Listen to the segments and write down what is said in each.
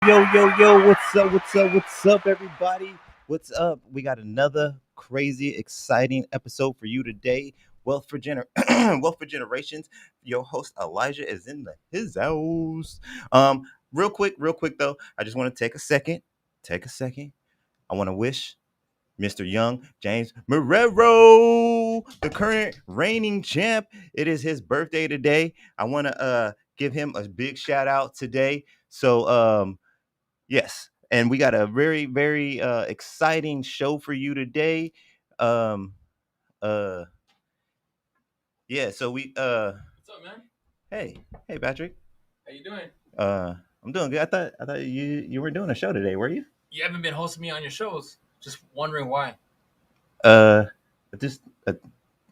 Yo, what's up, everybody? What's up? We got another crazy, exciting episode for you today. Wealth for Generations. Your host Elijah is in his house. Real quick though, I just want to take a second. I want to wish Mr. Young James Marrero, the current reigning champ. It is his birthday today. I want to give him a big shout out today. So yes, and we got a very exciting show for you today. Um, uh, yeah. So What's up, man? hey, Patrick. How you doing? Uh, I'm doing good. I thought you were doing a show today, were you? You haven't been hosting me on your shows. Just wondering why. Uh, just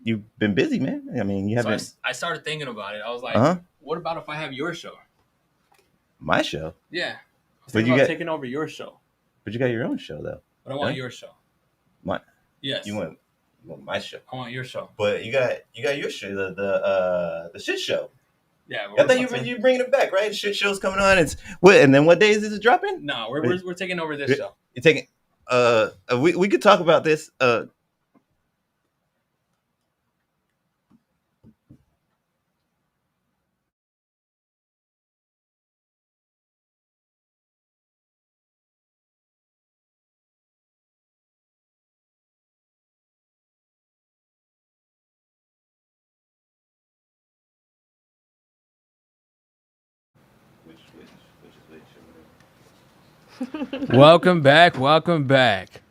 you've been busy, man. I mean, you So I, haven't. s- I started thinking about it. I was like, Uh huh. what about if I have your show? My show, Yeah. I was but thinking you about got taking over your show. but you got your own show though. But I want Huh? your show. My Yes. you want my show, I want your show. but you got your show, the shit show. Yeah. I thought you bringing it back, right? Shit show's coming on. It's what? And then what day is it dropping? No, we're taking over this show. You're taking. We could talk about this. Which. Welcome back. Welcome back.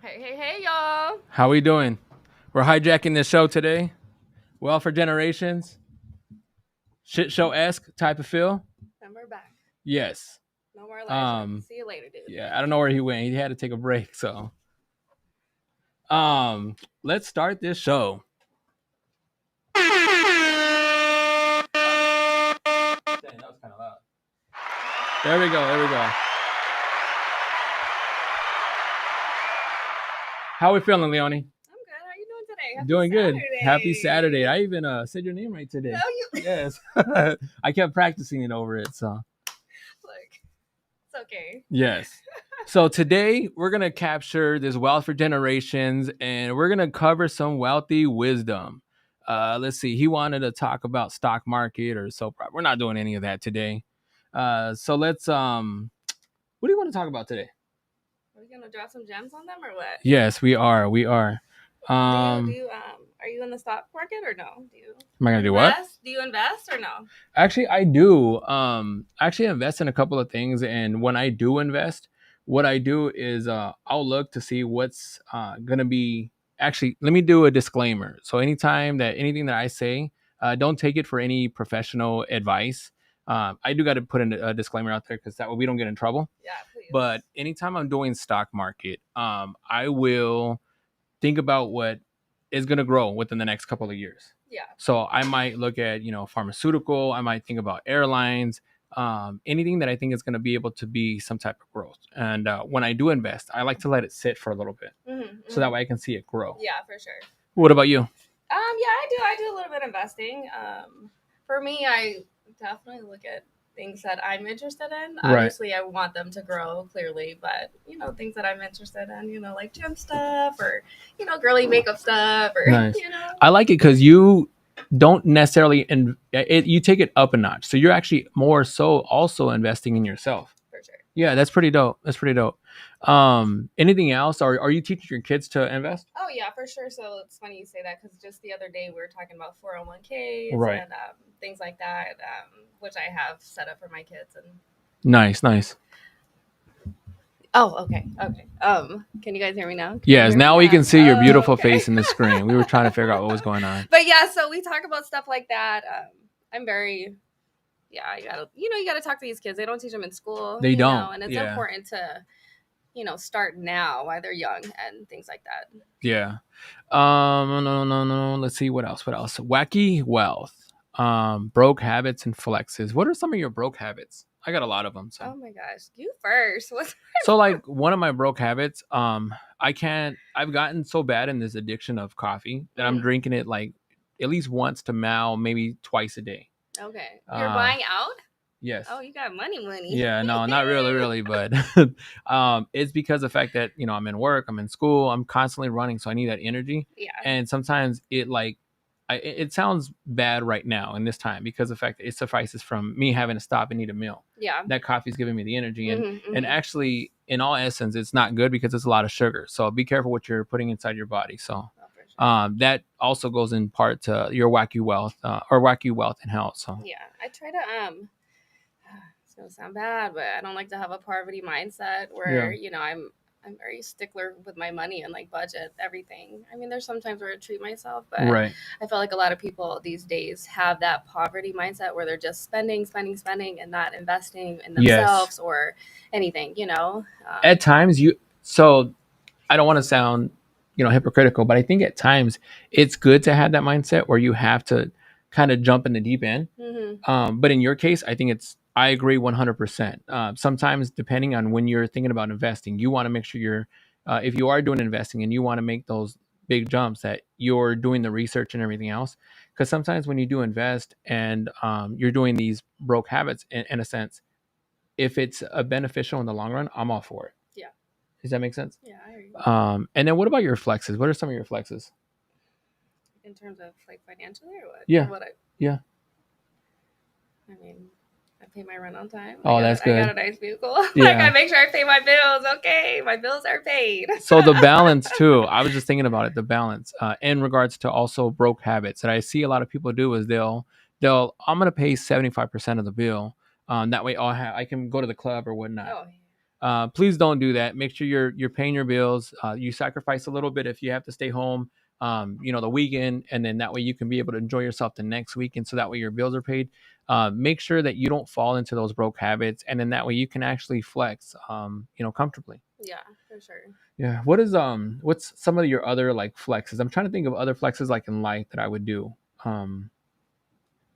Hey, y'all. How we doing? We're hijacking this show today. Well, for generations. Shit show-esque type of feel. And we're back. Yes. No more Elijah. See you later, dude. Yeah, I don't know where he went. He had to take a break, so. Let's start this show. Dang, that was kind of loud. There we go. How we feeling, Leonie? I'm good. How you doing today? Happy Doing good. Saturday. Happy Saturday. I even said your name right today. No, you. Yes. I kept practicing it over it, so. Look, it's okay. Yes. So today we're going to capture this wealth for generations and we're going to cover some wealthy wisdom. Let's see. He wanted to talk about stock market or so. We're not doing any of that today. So let's what do you want to talk about today? Are we gonna drop some gems on them or what? Yes, we are. Are you in the stock market or no? Am I gonna do what? Do you invest or no? Actually, I do. Actually invest in a couple of things, and when I do invest, what I do is I'll look to see what's gonna be. Actually, let me do a disclaimer. So anytime that anything that I say, don't take it for any professional advice. I do got to put a disclaimer out there because that way we don't get in trouble. Yeah, please. But anytime I'm doing stock market, I will think about what is going to grow within the next couple of years. Yeah. So I might look at, pharmaceutical. I might think about airlines, anything that I think is going to be able to be some type of growth. And when I do invest, I like to let it sit for a little bit, so that way I can see it grow. Yeah, for sure. What about you? Yeah, I do a little bit of investing. For me, I definitely look at things that I'm interested in. Right. Obviously, I want them to grow clearly, but things that I'm interested in, like gym stuff or girly makeup stuff or Nice. I like it because you don't necessarily you take it up a notch, so you're actually more so also investing in yourself. For sure. Yeah, that's pretty dope. Anything else? Are you teaching your kids to invest? Oh yeah, for sure. So it's funny you say that because just the other day we were talking about 401ks Right. and things like that, which I have set up for my kids. And Nice. oh, okay. Can you guys hear me now? Yes, now we can see your beautiful okay. face in the screen. We were trying to figure out what was going on. But yeah, so we talk about stuff like that. I'm very, you gotta talk to these kids. They don't teach them in school. They don't, and it's yeah. important to, start now while they're young and things like that. Yeah. No. Let's see what else. Wacky wealth. Broke habits and flexes. What are some of your broke habits? I got a lot of them. So. Oh my gosh, you first. So like one of my broke habits, I've gotten so bad in this addiction of coffee that I'm drinking it like at least once to maybe twice a day. Okay. You're buying out? Yes. Oh, you got money. Yeah, no, not really, but it's because of the fact that I'm in work, I'm in school, I'm constantly running, so I need that energy. Yeah. And sometimes it sounds bad right now in this time because of the fact that it suffices from me having to stop and eat a meal. Yeah. That coffee's giving me the energy, and Mm-hmm. and actually, in all essence, it's not good because it's a lot of sugar. So be careful what you're putting inside your body. So that also goes in part to your Wacky wealth or Wacky wealth and health. So yeah, I try to it's gonna sound bad, but I don't like to have a poverty mindset where I'm very stickler with my money and like budget everything. I mean, there's sometimes where I treat myself, but right. I feel like a lot of people these days have that poverty mindset where they're just spending, and not investing in themselves or anything. At times, so I don't want to sound hypocritical, but I think at times it's good to have that mindset where you have to kind of jump in the deep end. Mm-hmm. But in your case, I agree 100%. Sometimes, depending on when you're thinking about investing, you want to make sure if you are doing investing and you want to make those big jumps, that you're doing the research and everything else. Because sometimes when you do invest and you're doing these broke habits, in a sense, if it's beneficial in the long run, I'm all for it. Yeah. Does that make sense? Yeah, I agree. And then what about your flexes? What are some of your flexes? In terms of like financially or what? Yeah. Or what Yeah. I mean, I pay my rent on time. Oh, that's good. I got a nice vehicle. Yeah. Like I make sure I pay my bills. Okay, my bills are paid. So the balance too. I was just thinking about it. The balance in regards to also broke habits that I see a lot of people do is they'll I'm gonna pay 75% of the bill. That way I can go to the club or whatnot. Oh. Please don't do that. Make sure you're paying your bills. You sacrifice a little bit if you have to stay home. The weekend, and then that way you can be able to enjoy yourself the next week, and so that way your bills are paid. Make sure that you don't fall into those broke habits, and then that way you can actually flex, comfortably. Yeah, for sure. Yeah. What's some of your other like flexes? I'm trying to think of other flexes like in life that I would do.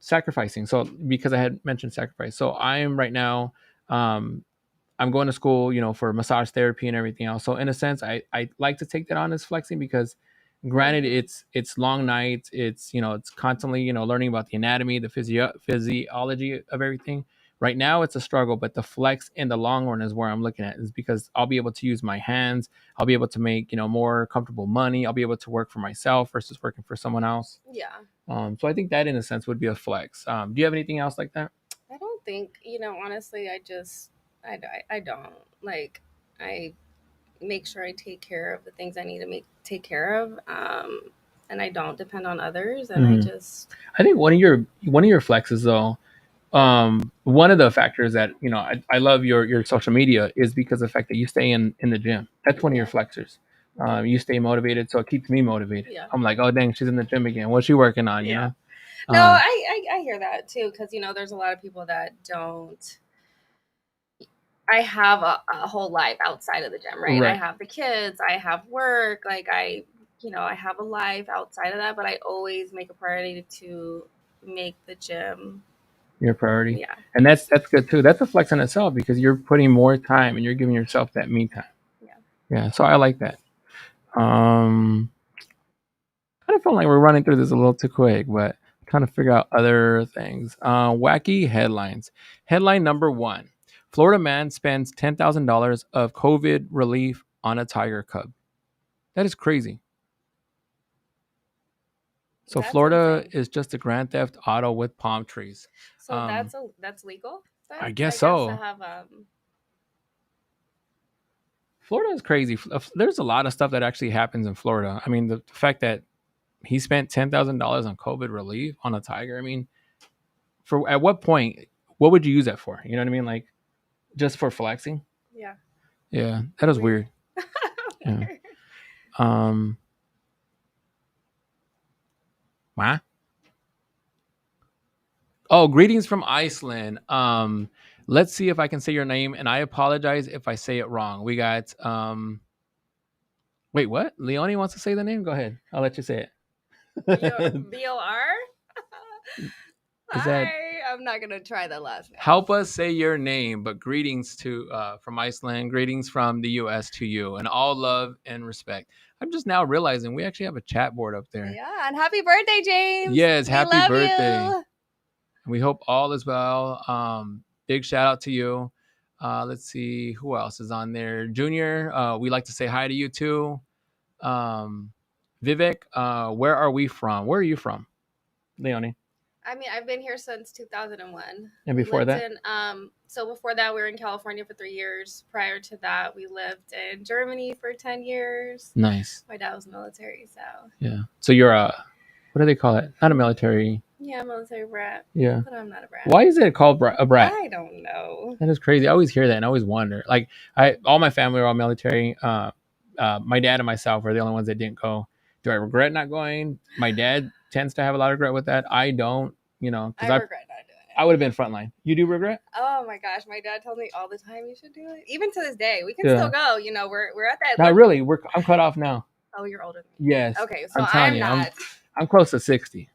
Sacrificing. So because I had mentioned sacrifice, so I am right now. I'm going to school, for massage therapy and everything else. So in a sense, I like to take that on as flexing because, granted, it's long nights. It's constantly learning about the anatomy, the physiology of everything. Right now, it's a struggle, but the flex in the long run is where I'm looking at, is because I'll be able to use my hands. I'll be able to make more comfortable money. I'll be able to work for myself versus working for someone else. Yeah. So I think that in a sense would be a flex. Do you have anything else like that? I don't think, honestly, I don't. Like, I make sure I take care of the things I need to take care of. And I don't depend on others. And I think one of your flexes though, one of the factors that I love your social media is because of the fact that you stay in the gym. That's one of your flexors. You stay motivated, so it keeps me motivated. Yeah. I'm like, oh dang, she's in the gym again. What's she working on? You know? No, I hear that too, because there's a lot of people that don't. I have a whole life outside of the gym, right? I have the kids, I have work, like I have a life outside of that, but I always make a priority to make the gym your priority. Yeah. And that's good too. That's a flex in itself because you're putting more time and you're giving yourself that me time. Yeah. Yeah. So I like that. I kind of feel like we're running through this a little too quick, but trying to figure out other things. Wacky headlines. Headline number 1. Florida man spends $10,000 of COVID relief on a tiger cub. That is crazy. So that's Florida insane. Is just a grand theft auto with palm trees. So that's legal? Then? I guess so. To have, Florida is crazy. There's a lot of stuff that actually happens in Florida. I mean, the fact that he spent $10,000 on COVID relief on a tiger. I mean, at what point? What would you use that for? You know what I mean? Like, just for flexing? Yeah. Yeah, that is weird. Yeah. Huh? Oh, greetings from Iceland. Let's see if I can say your name, and I apologize if I say it wrong. We got wait, what? Leonie wants to say the name? Go ahead. I'll let you say it. B-O-R? Hi. I'm not gonna try that last name. Help us say your name, but greetings from Iceland, greetings from the US to you, and all love and respect. I'm just now realizing we actually have a chat board up there. Yeah, and happy birthday, James. Yes, happy birthday. You. We hope all is well. big shout out to you. Let's see who else is on there. Junior, we like to say hi to you too. Vivek, where are we from? Where are you from, Leonie? I mean, I've been here since 2001. And before that? So before that, we were in California for 3 years. Prior to that, we lived in Germany for 10 years. Nice. My dad was military, so. Yeah. So you're what do they call it? Not a military. Yeah, military brat. Yeah. But I'm not a brat. Why is it called a brat? I don't know. That is crazy. I always hear that and I always wonder. Like all my family are all military. My dad and myself are the only ones that didn't go. Do I regret not going? My dad tends to have a lot of regret with that. I don't, because I regret not doing it. I would have been frontline. You do regret? Oh my gosh, my dad tells me all the time you should do it. Even to this day, we can still go. We're at that. Not really. I'm cut off now. Oh, you're older than me. Yes. Okay, so I'm not. I'm close to 60.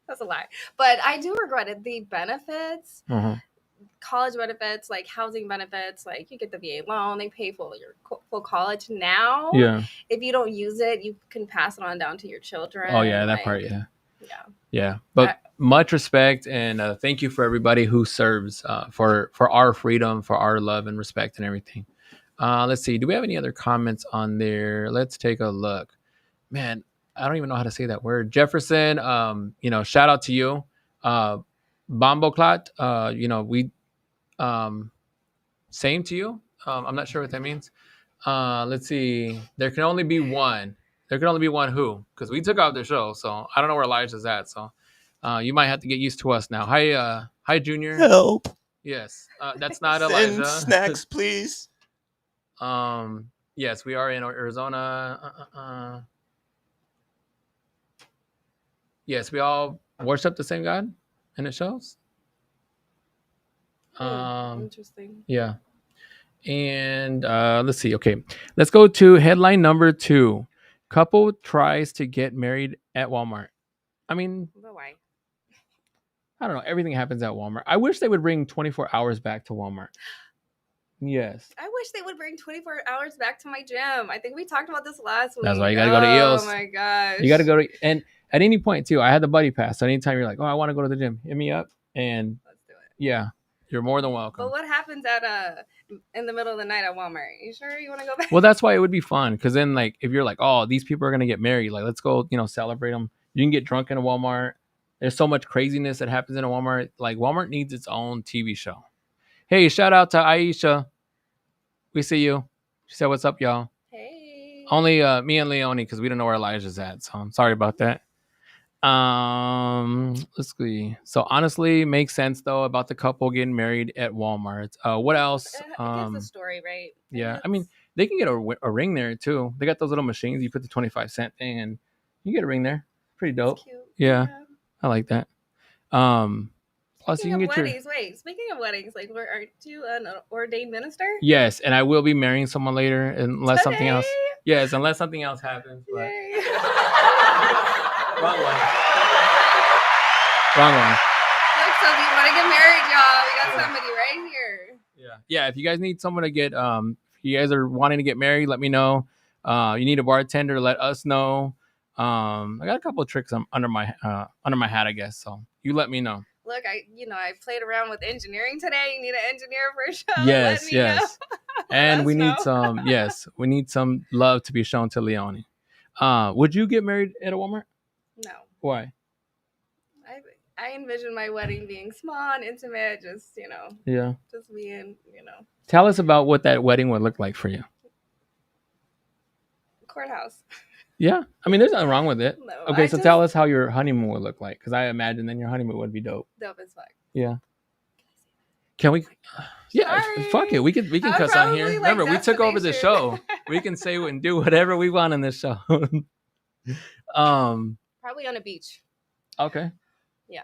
That's a lie. But I do regret it. The benefits, college benefits, like housing benefits, like you get the VA loan, they pay for your full college now. Yeah. If you don't use it, you can pass it on down to your children. Oh, yeah, that part, yeah. Yeah. Yeah. But much respect and thank you for everybody who serves for our freedom, for our love and respect and everything. Let's see. Do we have any other comments on there? Let's take a look. Man, I don't even know how to say that word. Jefferson, shout out to you. Bomboclat, we same to you. I'm not sure what that means. Let's see. There can only be one. There can only be one who, because we took off the show, so I don't know where Elijah's at. So you might have to get used to us now. Hi, Junior. Help. Yes, that's not Elijah. Send snacks, please. Yes, we are in Arizona. Yes, we all worship the same God, and it shows. Interesting. Yeah. And let's see. Okay, let's go to headline number 2. Couple tries to get married at Walmart. I mean, but why? I don't know. Everything happens at Walmart. I wish they would bring 24 hours back to Walmart. Yes. I wish they would bring 24 hours back to my gym. I think we talked about this last week. That's why you got to go to EOS. Oh my gosh. You got to go to, and at any point too, I had the buddy pass. So anytime you're like, oh, I want to go to the gym, hit me up and let's do it. Yeah, you're more than welcome. But what happens at in the middle of the night at Walmart? You sure you want to go back? Well, that's why it would be fun. Because then like, if you're like, oh, these people are going to get married, like, let's go, celebrate them. You can get drunk in a Walmart. There's so much craziness that happens in a Walmart. Like Walmart needs its own TV show. Hey, shout out to Aisha. We see you. She said, what's up, y'all? Hey. Only me and Leonie, because we don't know where Elijah's at. So I'm sorry about that. Let's see. So honestly, makes sense though about the couple getting married at Walmart. What else? It gives the story, right? Yeah. I mean, they can get a ring there too. They got those little machines. You put the 25-cent thing and you get a ring there. Pretty dope. Cute. Yeah. I like that. Plus, Speaking you can of get weddings, speaking of weddings, like, aren't you an ordained minister? Yes, and I will be marrying someone later unless something else. Yes, unless something else happens. But... Wrong one. Look, so if you want to get married, y'all, we got somebody right here. Yeah. If you guys need someone to get, if you guys are wanting to get married, let me know. You need a bartender, let us know. I got a couple of tricks under my hat, I guess. So you let me know. Look, I played around with engineering today. You need an engineer for a show. Yes. And we need know. we need some love to be shown to Leonie. Would you get married at a Walmart? No. Why? I envision my wedding being small and intimate, just, just being, Tell us about what that wedding would look like for you. Courthouse. Yeah. I mean, there's nothing wrong with it. No, okay, so tell us how your honeymoon would look like, because I imagine then your honeymoon would be dope. Dope as fuck. Yeah. Can we? Yeah, fuck it. We can cuss on here. Remember, we took over the show. We can say and do whatever we want in this show. Probably on a beach. Okay. Yeah.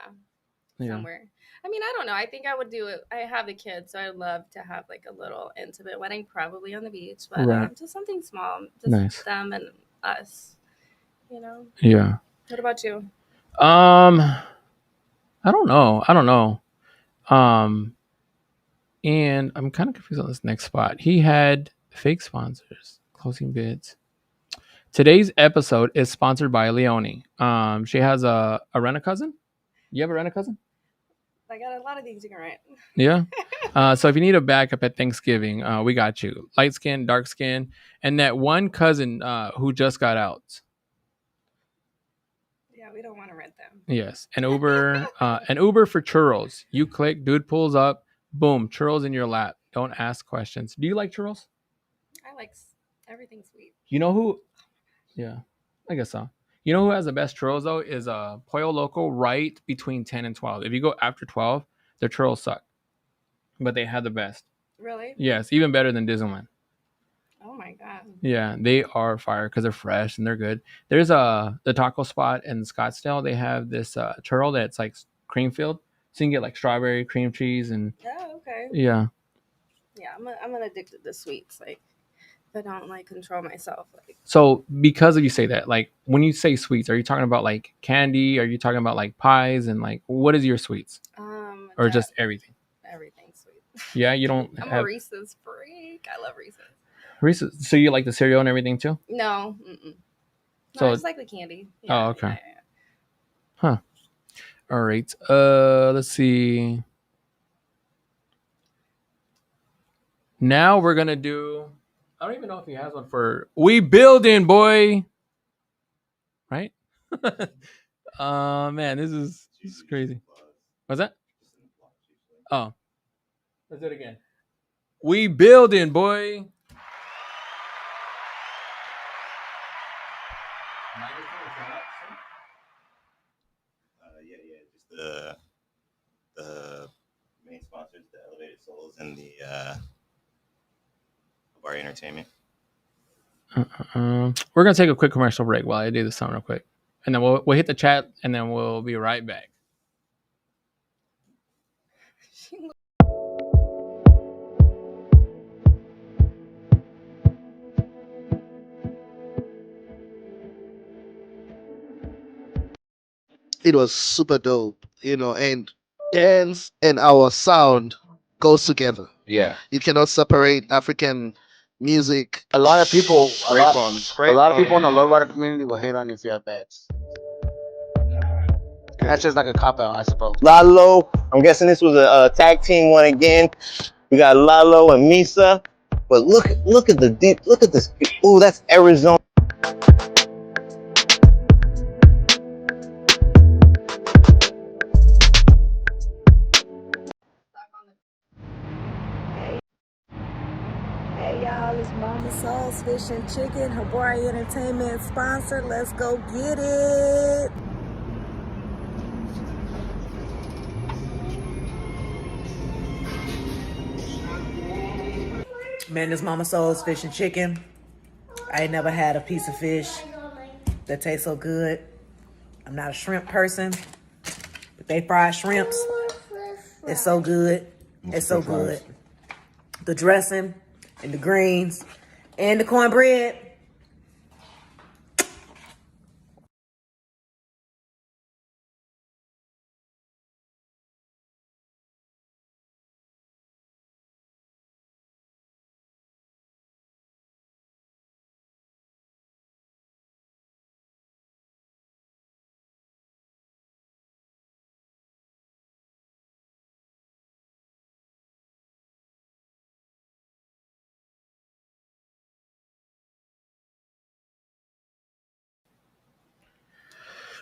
Somewhere. I mean, I don't know. I think I would do it. I have a kid, so I'd love to have like a little intimate wedding, probably on the beach, but just something small, just them and us. Yeah. What about you? I don't know. And I'm kind of confused on this next spot. He had fake sponsors, closing bids. Today's episode is sponsored by Leonie. She has a rent-a-cousin. You have a rent-a-cousin? I got a lot of things you can rent. Yeah. So if you need a backup at Thanksgiving, we got you. Light skin, dark skin, and that one cousin who just got out. Yeah, we don't want to rent them. Yes, an Uber for churros. You click, dude pulls up, boom, churros in your lap. Don't ask questions. Do you like churros? I like everything sweet. You know who? Yeah, I guess so. You know who has the best churros though is Pollo Loco, right between 10 and 12. If you go after 12, their churros suck, but they have the best. Really? Yes, even better than Disneyland. Oh my god. Yeah, they are fire because they're fresh and they're good. There's the taco spot in Scottsdale. They have this churro that's like cream filled, so you can get like strawberry cream cheese and Oh, okay. yeah. Yeah, I'm addicted to sweets. Like, if I don't like control myself. Like, So because of you say that, like when you say sweets, are you talking about like candy? Are you talking about like pies and like what is your sweets? Or just everything? Everything sweet. Yeah, you don't. I'm a Reese's freak. I love Reese's. Reese's. So you like the cereal and everything too? No. So I just like the candy. Yeah, oh, okay. Yeah. Huh. All right. Let's see. Now we're gonna do. I don't even know if he has one for we building, boy. Right? Man, this is crazy. What's that? Oh, let's do it again. We building, boy. Yeah, just the main sponsors, the Elevated Souls and the Habari Entertainment. We're gonna take a quick commercial break while I do this song real quick, and then we'll hit the chat, and then we'll be right back. It was super dope, and dance and our sound goes together. Yeah. You cannot separate African music. A lot of people, Great a lot of one. people in the low rider community will hate on you if you have bats. That's just like a cop out, I suppose. Lalo, I'm guessing this was a tag team one again. We got Lalo and Misa, but look at the deep. Look at this. Ooh, that's Arizona. Hey y'all, it's Mama Soul's Fish and Chicken, Habari Entertainment sponsor. Let's go get it. Man, this Mama Soul's Fish and Chicken. I ain't never had a piece of fish that tastes so good. I'm not a shrimp person, but they fry shrimps. It's so good. It's so good. The dressing and the greens and the cornbread.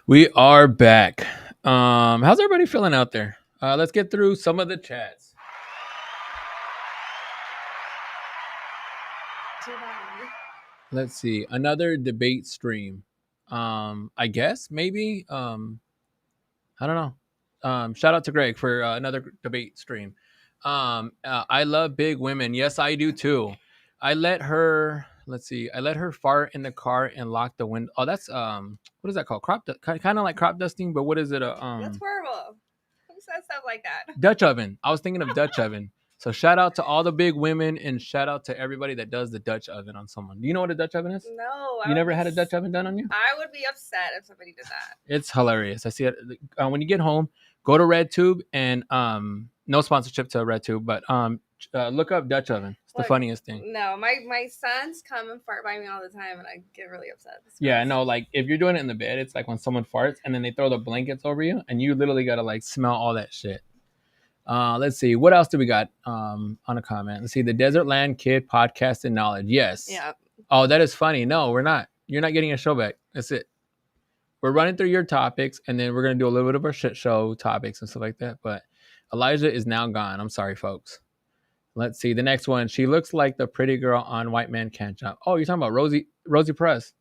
We are back. How's everybody feeling out there? Let's get through some of the chats. Let's see. Another debate stream. I guess maybe. I don't know. Shout out to Greg for another debate stream. I love big women. Yes, I do too. I let her. Let's see. I let her fart in the car and lock the window. Oh, that's what is that called? Kind of like crop dusting, but what is it? That's horrible. Who says stuff like that? Dutch oven. I was thinking of Dutch oven. So shout out to all the big women and shout out to everybody that does the Dutch oven on someone. Do you know what a Dutch oven is? No. You never had a Dutch oven done on you? I would be upset if somebody did that. It's hilarious. I see it when you get home. Go to RedTube and no sponsorship to RedTube, but look up Dutch oven. It's the funniest thing. No, my sons come and fart by me all the time, and I get really upset. Yeah, no, like if you're doing it in the bed, it's like when someone farts and then they throw the blankets over you, and you literally gotta like smell all that shit. Let's see. What else do we got on a comment? Let's see. The Desert Land Kid podcast and knowledge. Yes. Yeah. Oh, that is funny. No, we're not. You're not getting a show back. That's it. We're running through your topics, and then we're going to do a little bit of our shit show topics and stuff like that. But Elijah is now gone. I'm sorry, folks. Let's see. The next one. She looks like the pretty girl on White Man Can't Jump. Oh, you're talking about Rosie Press.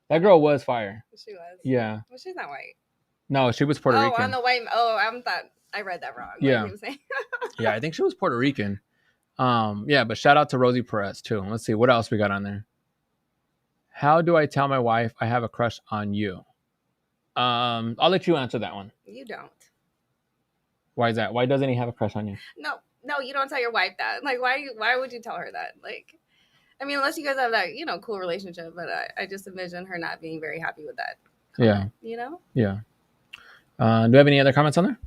That girl was fire. She was. Yeah. Well, she's not white. No, she was Puerto Rican. Oh, on the white. Oh, I read that wrong. Yeah. Like he was saying. Yeah, I think she was Puerto Rican. Yeah, but shout out to Rosie Perez too. Let's see what else we got on there. How do I tell my wife I have a crush on you? I'll let you answer that one. You don't. Why is that? Why doesn't he have a crush on you? No, you don't tell your wife that. Like, why would you tell her that? Like, I mean, unless you guys have that, cool relationship. But I just envision her not being very happy with that comment, Yeah. Yeah. Do we have any other comments on there?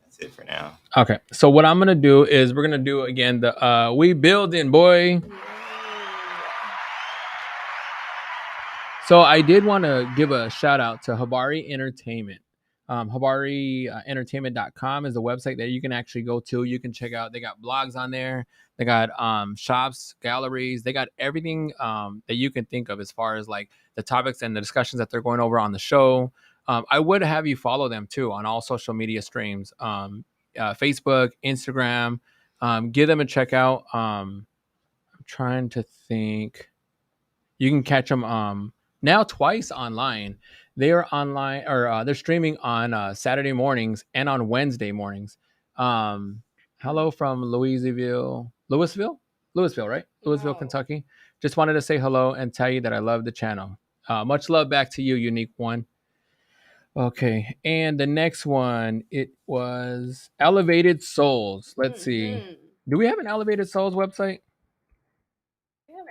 That's it for now. Okay. So what I'm gonna do is we're gonna do again the we building, boy. So I did want to give a shout out to Habari Entertainment. HabariEntertainment.com is the website that you can actually go to. You can check out. They got blogs on there. They got shops, galleries. They got everything that you can think of as far as like the topics and the discussions that they're going over on the show. I would have you follow them too on all social media streams, Facebook, Instagram. Give them a check out. I'm trying to think. You can catch them now twice online. They are online, or they're streaming on Saturday mornings and on Wednesday mornings. Hello from Louisville, right? Louisville, Kentucky. Just wanted to say hello and tell you that I love the channel. Much love back to you, unique one. Okay, and the next one, it was Elevated Souls. Let's see. Do we have an Elevated Souls website?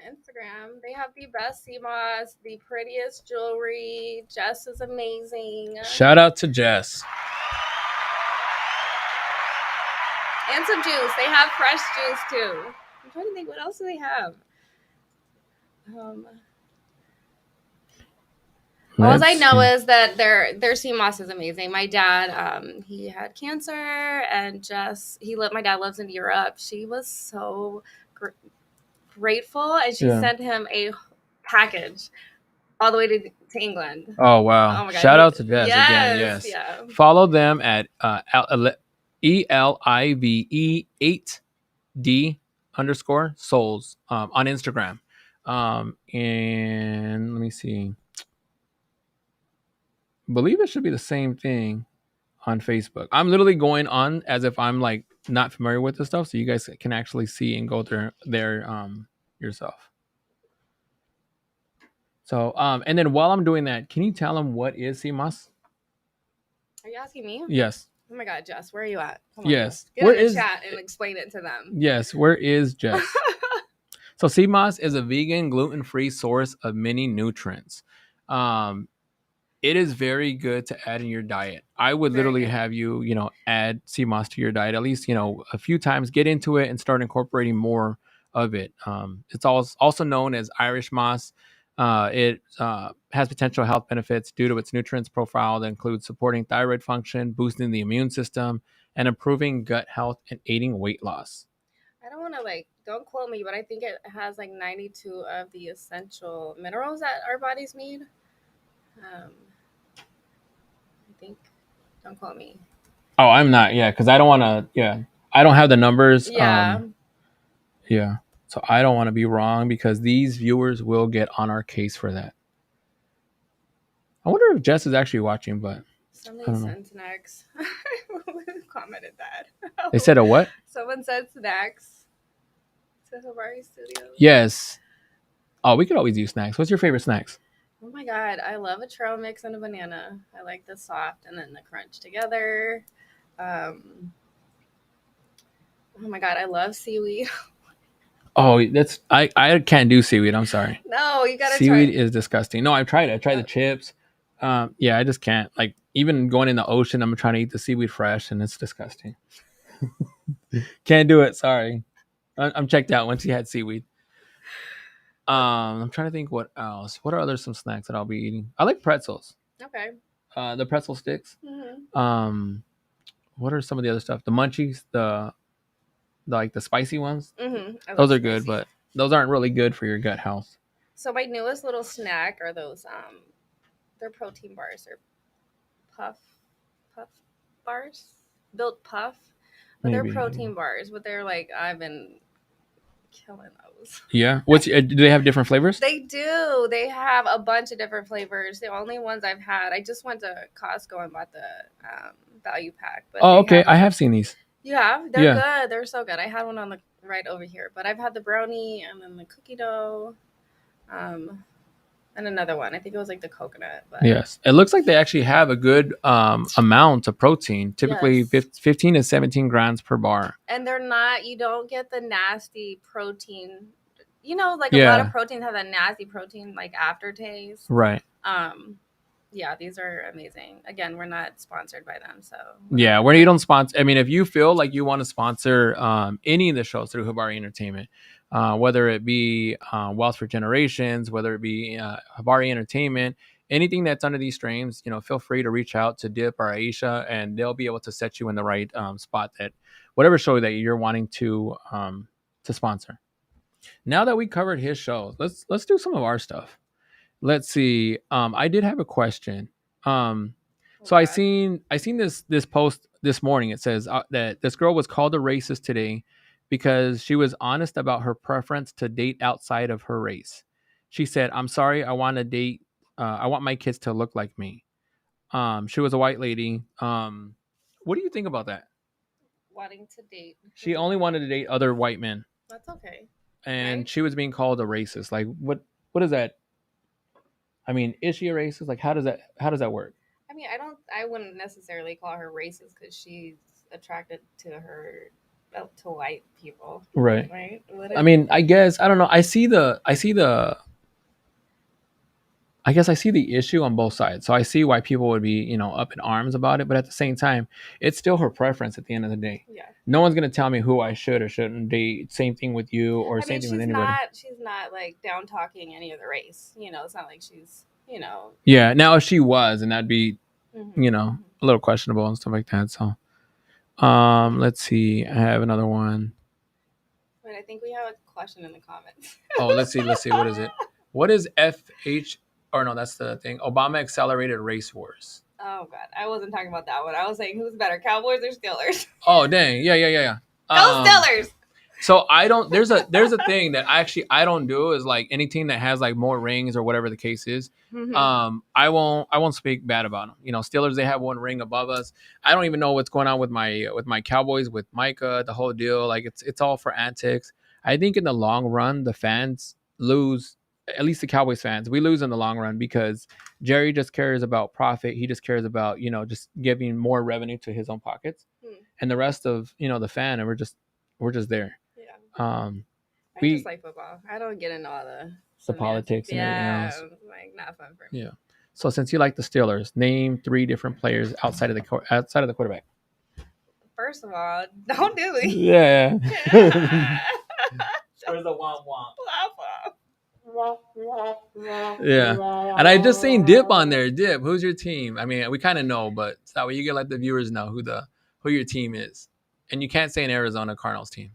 Instagram. They have the best CMOS, the prettiest jewelry. Jess is amazing. Shout out to Jess. And some juice. They have fresh juice too. I'm trying to think, what else do they have? All I know is that their CMOS is amazing. My dad, he had cancer, and my dad lives in Europe. She was so grateful, and she sent him a package all the way to England. Oh wow! Oh my God. Shout out to Jess again. Yes. Yeah. Follow them at ELIVE8D_souls on Instagram. And let me see. I believe it should be the same thing on Facebook. I'm literally going on as if I'm like not familiar with this stuff, so you guys can actually see and go there yourself. So and then while I'm doing that, can you tell them what is CMOS? Are you asking me? Yes. Oh my God, Jess, where are you at? Come on, yes. Get in the chat and explain it to them. Yes, where is Jess? So CMOS is a vegan, gluten-free source of many nutrients. It is very good to add in your diet. I would literally have you, add CMOS to your diet at least, a few times. Get into it and start incorporating more of it. It's also known as Irish moss. It has potential health benefits due to its nutrients profile that includes supporting thyroid function, boosting the immune system, and improving gut health and aiding weight loss. I don't want to don't quote me, but I think it has 92 of the essential minerals that our bodies need. I think. Don't quote me. Oh, I'm not. Yeah, because I don't want to. Yeah, I don't have the numbers. Yeah. Yeah. So I don't want to be wrong because these viewers will get on our case for that. I wonder if Jess is actually watching, but somebody sent snacks. Who commented that? They said a what? Someone said snacks to Habari Studios. Yes. Oh, we could always use snacks. What's your favorite snacks? Oh my God, I love a trail mix and a banana. I like the soft and then the crunch together. Oh my God, I love seaweed. Oh, I can't do seaweed. I'm sorry. No, you gotta seaweed is disgusting. No, I've tried it. I tried the chips. Yeah, I just can't. Like even going in the ocean, I'm trying to eat the seaweed fresh, and it's disgusting. Can't do it. Sorry, I'm checked out once you had seaweed. I'm trying to think what else. What are some snacks that I'll be eating? I like pretzels. Okay. The pretzel sticks. Mm-hmm. what are some of the other stuff? The munchies, the like the spicy ones. Mm-hmm. Those are good, but those aren't really good for your gut health. So my newest little snack are those they're protein bars. They're puff bars, built puff, but Maybe. they're protein bars. But they're like, I've been killing those. Yeah. Do they have different flavors? They do. They have a bunch of different flavors. The only ones I've had, I just went to Costco and bought the value pack. But oh, okay. I have seen these. Yeah, they're good. They're so good. I had one on the right over here, but I've had the brownie and then the cookie dough, and another one. I think it was like the coconut. But yes, it looks like they actually have a good amount of protein. Typically, 15 to 17 grams per bar. And they're not. You don't get the nasty protein. You know, like a lot of proteins have that nasty protein like aftertaste. Right. Yeah, these are amazing. Again, we're not sponsored by them, so yeah, where you don't sponsor. I mean, if you feel like you want to sponsor any of the shows through Habari Entertainment, whether it be Wealth for Generations, whether it be Habari Entertainment, anything that's under these streams, feel free to reach out to Dip or Aisha, and they'll be able to set you in the right spot that whatever show that you're wanting to sponsor. Now that we covered his shows, let's do some of our stuff. Let's see. I did have a question. So I seen this post this morning. It says that this girl was called a racist today because she was honest about her preference to date outside of her race. She said, "I'm sorry, I want to date. I want my kids to look like me." She was a white lady. What do you think about that? Wanting to date. She only wanted to date other white men. That's okay. And she was being called a racist. Like, what is that? I mean, is she a racist? Like, how does that work? I mean, I wouldn't necessarily call her racist because she's attracted to white people. Right. Right. I mean, I guess, I don't know. I see the issue on both sides. So I see why people would be, up in arms about it. But at the same time, it's still her preference at the end of the day. Yeah. No one's going to tell me who I should or shouldn't date. Same thing with you or same thing with anybody. She's not like down talking any other race. It's not like she's, Yeah. Now, if she was, and that'd be, a little questionable and stuff like that. So, let's see. I have another one. Wait, I think we have a question in the comments. Oh, let's see. What is it? What is FH? Or no, that's the thing. Obama accelerated race wars. Oh God, I wasn't talking about that one. I was saying who's better, Cowboys or Steelers? Oh dang, yeah. Go Steelers. So I don't. There's a thing that I don't do is like anything that has like more rings or whatever the case is. Mm-hmm. I won't speak bad about them. Steelers, they have one ring above us. I don't even know what's going on with my Cowboys, with Micah, the whole deal. Like it's all for antics. I think in the long run, the fans lose. At least the Cowboys fans, we lose in the long run because Jerry just cares about profit. He just cares about, just giving more revenue to his own pockets. And the rest of, the fan, and we're just there. Yeah. I just like football. I don't get into all the politics and everything else. Like not fun for me. Yeah. So since you like the Steelers, name 3 different players outside of the quarterback. First of all, don't do it. Yeah. Where's the womp womp? Yeah, and I just seen Dip on there. Dip, who's your team? I mean, we kind of know, but that way you can let the viewers know who your team is. And you can't say an Arizona Cardinals team.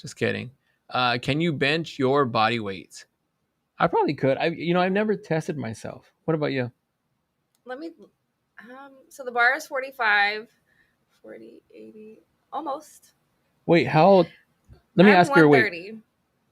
Just kidding. Can you bench your body weight? I probably could. I've never tested myself. What about you? Let me. So the bar is 45, 40, 80, almost. Wait, how? Let me ask your weight. 130.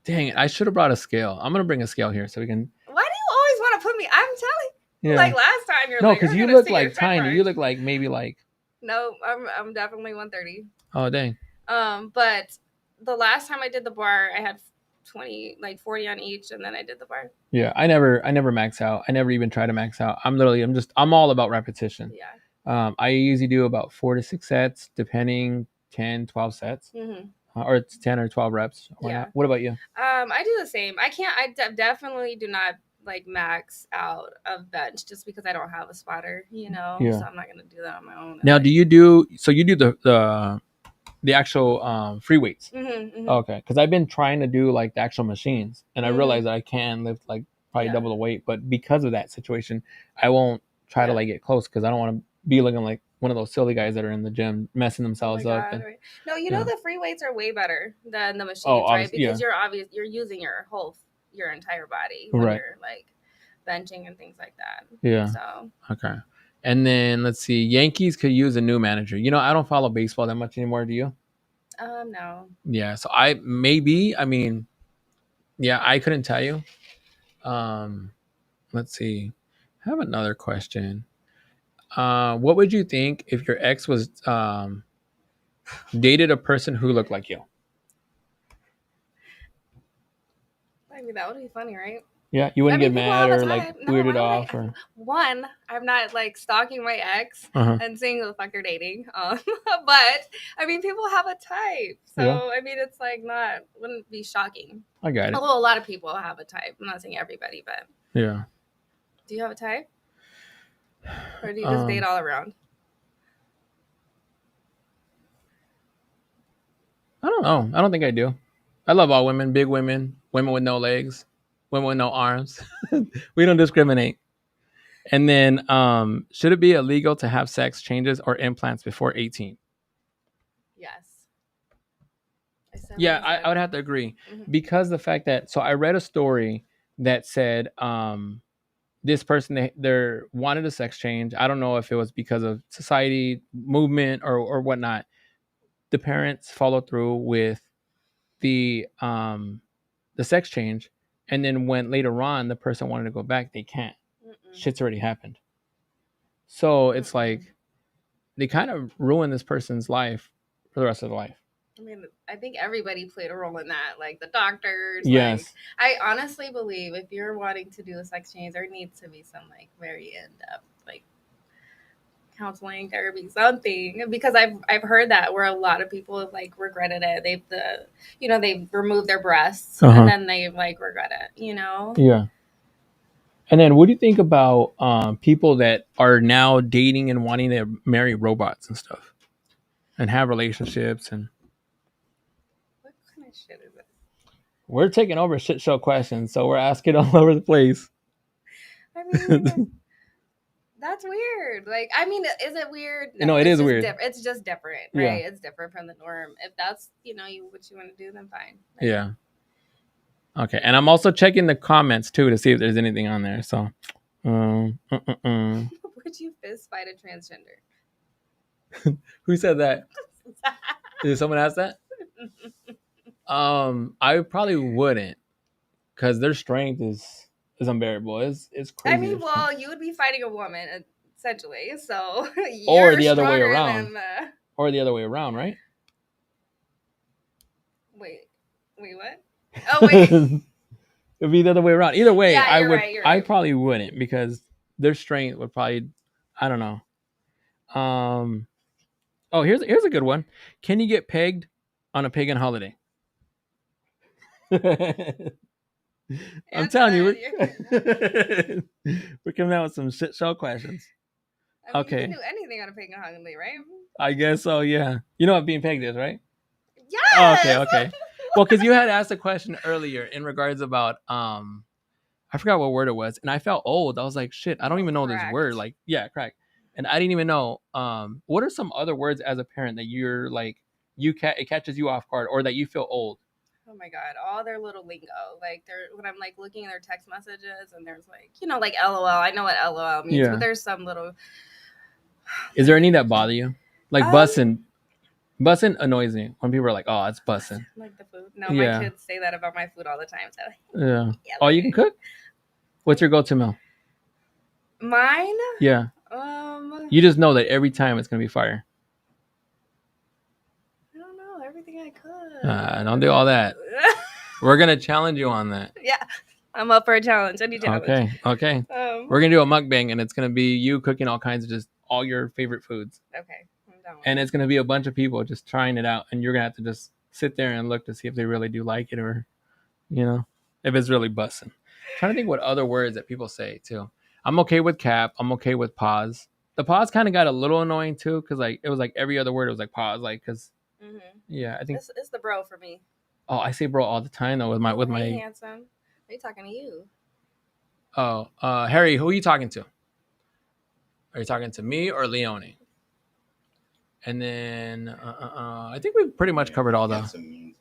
Dang it! I should have brought a scale. I'm gonna bring a scale here so we can. Why do you always want to put me? I'm telling you, like last time you're no, like, because you look like tiny. You look like maybe like. No, I'm definitely 130. Oh dang. But the last time I did the bar, I had 40 on each, and then I did the bar. Yeah, I never max out. I never even try to max out. I'm all about repetition. Yeah. I usually do about 4 to 6 sets, depending 10, 12 sets. Mm-hmm. Or it's 10 or 12 reps. Yeah. What about you? I do the same. I definitely do not like max out of bench just because I don't have a spotter, Yeah. So I'm not going to do that on my own. Now, you do the actual free weights? Mm-hmm. Okay. Because I've been trying to do like the actual machines, and I realized that I can lift like probably double the weight, but because of that situation, I won't try to like get close because I don't want to be looking like one of those silly guys that are in the gym messing Oh my themselves up. God, And, right. No, you know yeah. the free weights are way better than the machines, Oh, right? obviously, Because yeah. you're using your entire body when Right. you're like benching and things like that. Yeah. So Okay. And then let's see. Yankees could use a new manager. You know, I don't follow baseball that much anymore. Do you? no. Yeah. So I maybe. I mean, yeah, I couldn't tell you. Let's see. I have another question. What would you think if your ex was dated a person who looked like you? I mean, that would be funny, right? Yeah, you wouldn't get people mad have a or like type. No, weirded why would off or one, I'm not like stalking my ex uh-huh. and seeing who the fuck they're dating. But I mean, people have a type, so Yeah. I mean, it's like wouldn't be shocking. I got it. Although a lot of people have a type. I'm not saying everybody, but Yeah. do you have a type, or do you just date all around? I don't know. I don't think I do. I love all women, big women, women with no legs, women with no arms. We don't discriminate. And then, should it be illegal to have sex changes or implants before 18? Yes. Yeah, I would have to agree because the fact that I read a story that said this person they wanted a sex change. I don't know if it was because of society movement or whatnot. The parents followed through with the sex change, and then when later on the person wanted to go back, they can't. Shit's already happened. So it's like they kind of ruin this person's life for the rest of their life. I mean, I think everybody played a role in that, like the doctors. Yes. Like, I honestly believe if you're wanting to do a sex change, there needs to be some like very in-depth like counseling, therapy, something. Because I've heard that where a lot of people have like regretted it. They've removed their breasts and then they like regret it. Yeah. And then, what do you think about people that are now dating and wanting to marry robots and stuff, and have relationships and? What kind of shit is this? We're taking over shit show questions, so we're asking all over the place. I mean, that's weird. Like, I mean, is it weird? No, it is weird. It's just different, right? Yeah. It's different from the norm. If that's what you want to do, then fine. Like, yeah. Okay, and I'm also checking the comments too to see if there's anything on there. So, would you fist fight a transgender? Who said that? Did someone ask that? I probably wouldn't, because their strength is unbearable. It's crazy. I mean, well, you would be fighting a woman essentially, so or the other way around, or the other way around, right? Wait, what? Oh wait, it'd be the other way around. Either way, yeah, I would. Right. I probably wouldn't, because their strength would probably. I don't know. Oh, here's a good one. Can you get pegged on a pagan holiday? I'm telling you, we're coming out with some shit show questions. I mean, okay. You can do anything on a pagan holiday, right? I guess so, yeah. You know what being pegged is, right? Yes! Oh, okay. Well, because you had asked a question earlier in regards about, I forgot what word it was, and I felt old. I was like, shit, I don't even know this word. Like, yeah, crack. And I didn't even know. What are some other words as a parent that you're like, it catches you off guard, or that you feel old? Oh my God, all their little lingo. Like when I'm like looking at their text messages and there's like, like LOL. I know what LOL means, but there's some little. Is there any that bother you? Like bussin'. Bussin' annoys me when people are like, oh, it's bussin'. Like the food. No, my kids say that about my food all the time. So. Yeah. Oh, you can cook? What's your go-to meal? Mine? Yeah. You just know that every time it's gonna be fire. I don't know. Everything I cook. Don't do all that. We're gonna challenge you on that. Yeah, I'm up for a challenge. Any challenge. Okay. We're gonna do a mukbang, and it's gonna be you cooking all kinds of just all your favorite foods. Okay. And it's gonna be a bunch of people just trying it out, and you're gonna have to just sit there and look to see if they really do like it, or if it's really bussin'. I'm trying to think what other words that people say too. I'm okay with cap. I'm okay with pause. The pause kind of got a little annoying too, because like it was like every other word it was like pause, like because yeah, I think it's the bro for me. Oh, I say bro all the time though with my Hey, handsome. Are you talking to you? Oh, Harry, who are you talking to? Are you talking to me or Leonie? And then I think we've pretty much covered all the. Handsome means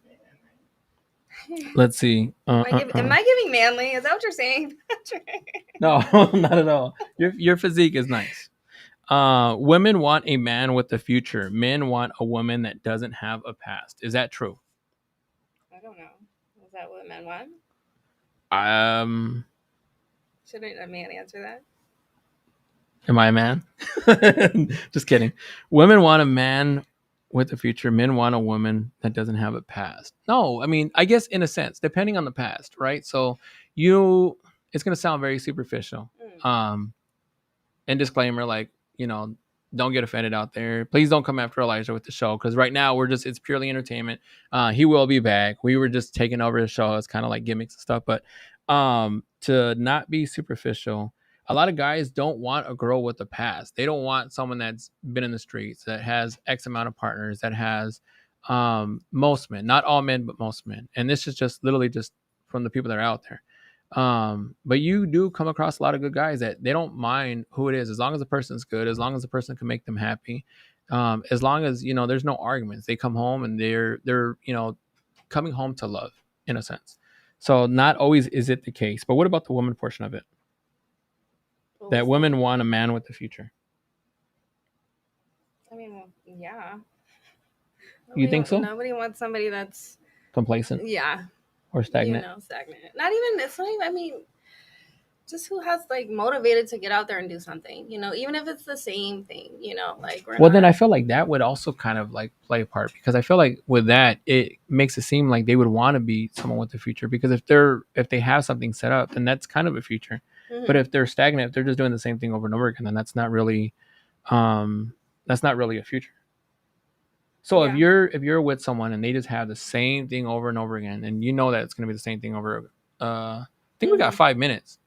man. Let's see. Am I giving manly? Is that what you're saying? No, not at all. Your physique is nice. Women want a man with a future. Men want a woman that doesn't have a past. Is that true? I don't know. Is that what men want? Shouldn't a man answer that? Am I a man? Just kidding. Women want a man with a future. Men want a woman that doesn't have a past. No, I mean, I guess in a sense, depending on the past, right? So it's going to sound very superficial. And disclaimer, like, don't get offended out there. Please don't come after Elijah with the show, because right now it's purely entertainment. He will be back. We were just taking over the show. It's kind of like gimmicks and stuff, but to not be superficial, a lot of guys don't want a girl with a past. They don't want someone that's been in the streets, that has X amount of partners, that has most men, not all men, but most men. And this is just literally just from the people that are out there. But you do come across a lot of good guys that they don't mind who it is, as long as the person's good, as long as the person can make them happy, as long as there's no arguments. They come home and they're coming home to love, in a sense. So not always is it the case. But what about the woman portion of it? That women want a man with the future. I mean, well, yeah. You think so? Nobody wants somebody that's complacent. Yeah. Or stagnant. Stagnant. It's not even, I mean, just who has like motivated to get out there and do something, even if it's the same thing, then I feel like that would also kind of like play a part, because I feel like with that, it makes it seem like they would want to be someone with a future, because if they have something set up, then that's kind of a future. Mm-hmm. But if they're stagnant, if they're just doing the same thing over and over again, then that's not really a future. So if you're with someone and they just have the same thing over and over again, and that it's going to be the same thing over, I think we got 5 minutes.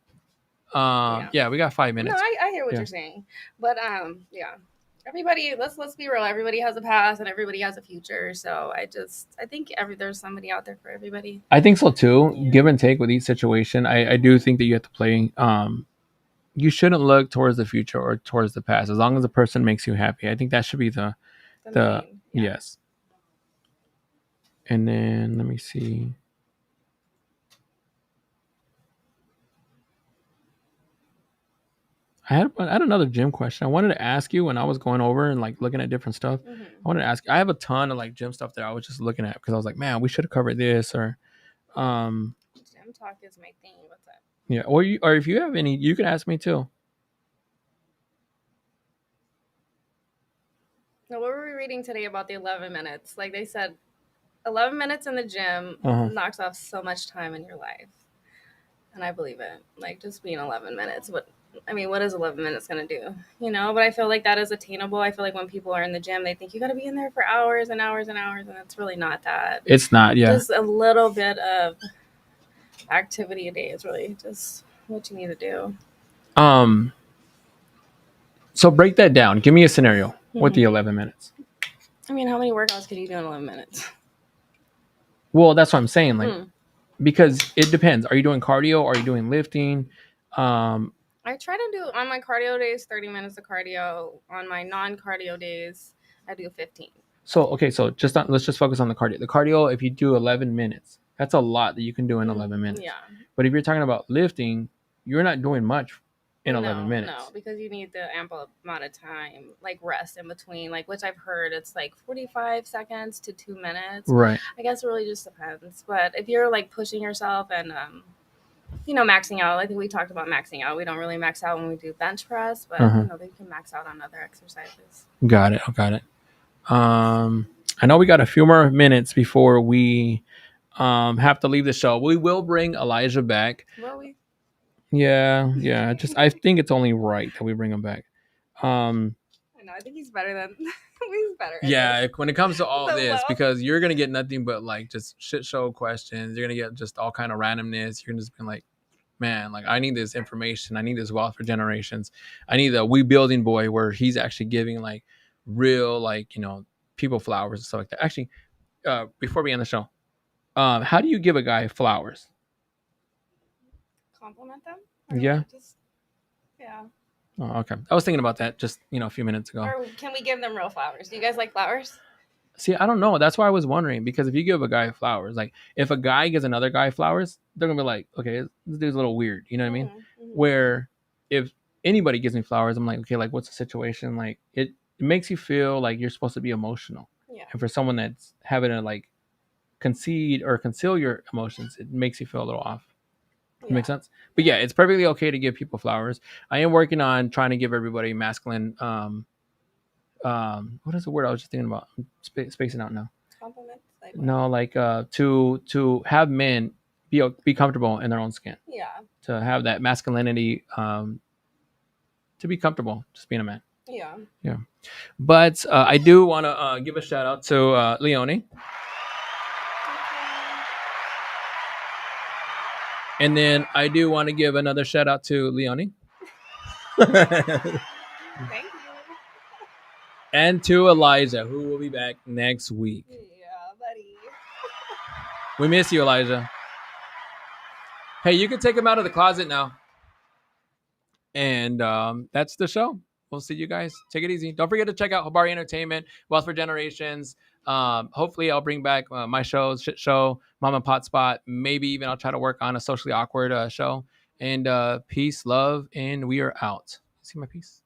We got 5 minutes. No, I hear what you're saying, but everybody, let's be real. Everybody has a past and everybody has a future. So I think there's somebody out there for everybody. I think so too. Yeah. Give and take with each situation. I do think that you have to play. You shouldn't look towards the future or towards the past, as long as the person makes you happy. I think that should be the yes. And then let me see. I had another gym question I wanted to ask you when I was going over and like looking at different stuff. Mm-hmm. I wanted to ask. I have a ton of like gym stuff that I was just looking at, because I was like, man, we should have covered this, or gym talk is my thing. What's that? Yeah, or if you have any, you can ask me too. Now, what were we reading today about the 11 minutes? Like they said, 11 minutes in the gym knocks off so much time in your life. And I believe it. Like just being 11 minutes. What is 11 minutes going to do? But I feel like that is attainable. I feel like when people are in the gym, they think you got to be in there for hours and hours and hours. And it's really not that. It's not, yeah. Just a little bit of activity a day is really just what you need to do. So break that down. Give me a scenario with the 11 minutes. I mean, how many workouts could you do in 11 minutes? Well, that's what I'm saying. Like, because it depends. Are you doing cardio? Are you doing lifting? I try to do on my cardio days 30 minutes of cardio. On my non-cardio days, I do 15. So let's just focus on the cardio. The cardio, if you do 11 minutes, that's a lot that you can do in 11 minutes. Yeah. But if you're talking about lifting, you're not doing much in 11 minutes. No, because you need the ample amount of time, like rest in between, like which I've heard it's like 45 seconds to 2 minutes. Right. I guess it really just depends. But if you're like pushing yourself and maxing out, I think we talked about maxing out. We don't really max out when we do bench press, but they can max out on other exercises. Got it. I know we got a few more minutes before we have to leave the show. We will bring Elijah back. Will we? Yeah. I think it's only right that we bring him back. I know. I think he's better than he's better. Yeah, when it comes to all this, because you're gonna get nothing but like just shit show questions. You're gonna get just all kind of randomness. You're gonna just be like, man, like I need this information. I need this wealth for generations. I need the We Building Boy where he's actually giving like real like people flowers and stuff like that. Actually, before we end the show, how do you give a guy flowers? Compliment them? Yeah. Yeah. Oh, okay. I was thinking about that just a few minutes ago. Or can we give them real flowers? Do you guys like flowers? See, I don't know. That's why I was wondering, because if you give a guy flowers, like if a guy gives another guy flowers, they're gonna be like, okay, this dude's a little weird. You know what I mean? Mm-hmm. Where if anybody gives me flowers, I'm like, okay, like what's the situation? Like it makes you feel like you're supposed to be emotional. Yeah. And for someone that's having to like concede or conceal your emotions, it makes you feel a little off. Yeah. Makes sense? But yeah, it's perfectly okay to give people flowers. I am working on trying to give everybody masculine. What is the word I was just thinking about? I'm spacing out now. Compliments? Like No, like to have men be comfortable in their own skin. Yeah. To have that masculinity, to be comfortable just being a man. Yeah. Yeah. But I do want to give a shout out to Leonie. And then I do want to give another shout out to Leonie. Thank you. And to Elijah, who will be back next week. Yeah, buddy. We miss you, Elijah. Hey, you can take him out of the closet now. And that's the show. We'll see you guys. Take it easy. Don't forget to check out Habari Entertainment, Wealth for Generations. Hopefully, I'll bring back my shows, Shit Show, Mom and Pot Spot. Maybe even I'll try to work on a socially awkward show. And peace, love, and we are out. See my piece?